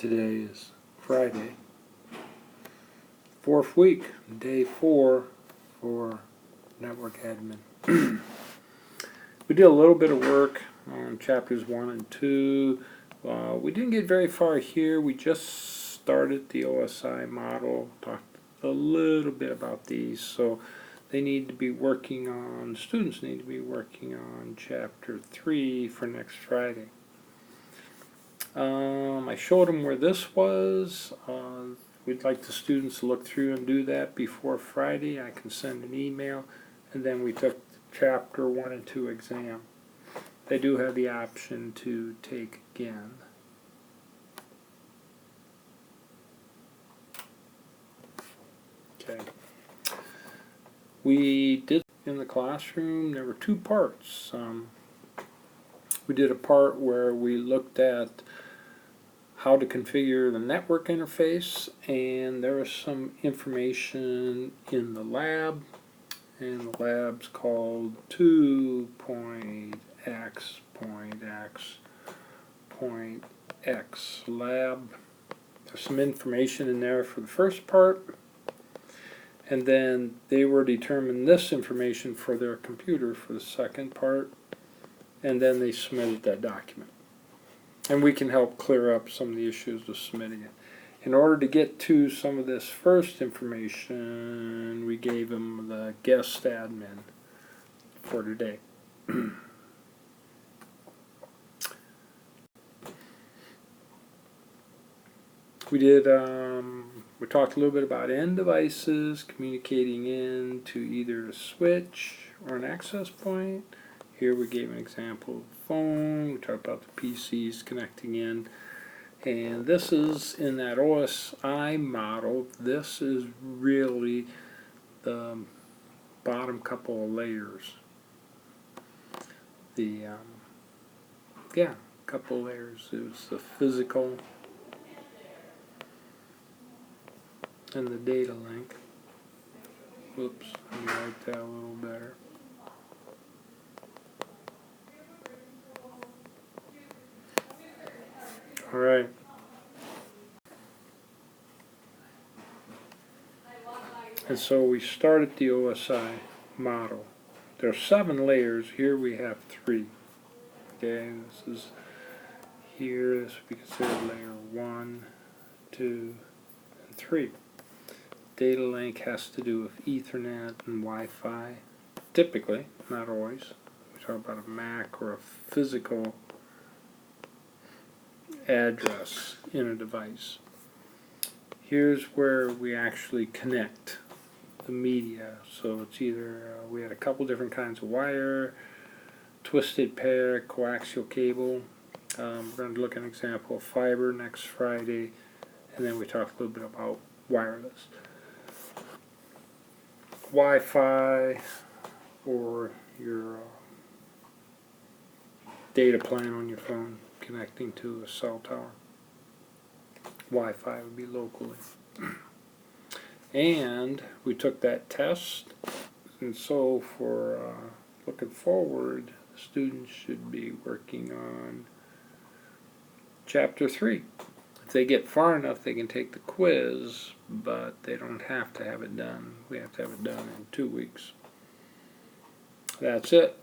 Today is Friday, 4th week, day 4 for network admin. We did a little bit of work on chapters 1 and 2. We didn't get very far here. We just started the OSI model, talked a little bit about these. So they need to be working on, students need to be working on chapter 3 for next Friday. I showed them where this was. We'd like the students to look through and do that before Friday. I can send an email. And then we took chapter 1 and 2 exam. They do have the option to take again. Okay. We did in the classroom, there were 2 parts. We did a part where we looked at how to configure the network interface, and there was some information in the lab, and the lab's called 2.x.x.x lab. There's some information in there for the first part, and then they were determining this information for their computer for the second part, and then they submitted that document. And we can help clear up some of the issues with submitting it. In order to get to some of this first information, we gave them the guest admin for today. We talked a little bit about end devices, communicating in to either a switch or an access point. Here we gave an example of a phone. We talked about the PCs connecting in. And this is in that OSI model. This is really the bottom couple of layers. Couple of layers. It was the physical and the data link. Whoops, let me write that a little better. All right. And so we started the OSI model. There are 7 layers. Here we have 3. Okay, this is here. This would be considered layer 1, 2, and 3. Data link has to do with Ethernet and Wi-Fi. Typically, not always. We talk about a MAC or a physical address in a device. Here's where we actually connect the media. So it's either, we had a couple different kinds of wire, twisted pair, coaxial cable. We're going to look at an example of fiber next Friday, and then we talk a little bit about wireless. Wi-Fi or your data plan on your phone connecting to a cell tower. Wi-Fi would be locally. And we took that test, and so for looking forward, students should be working on chapter 3. If they get far enough, they can take the quiz, but they don't have to have it done. We have to have it done in 2 weeks. That's it.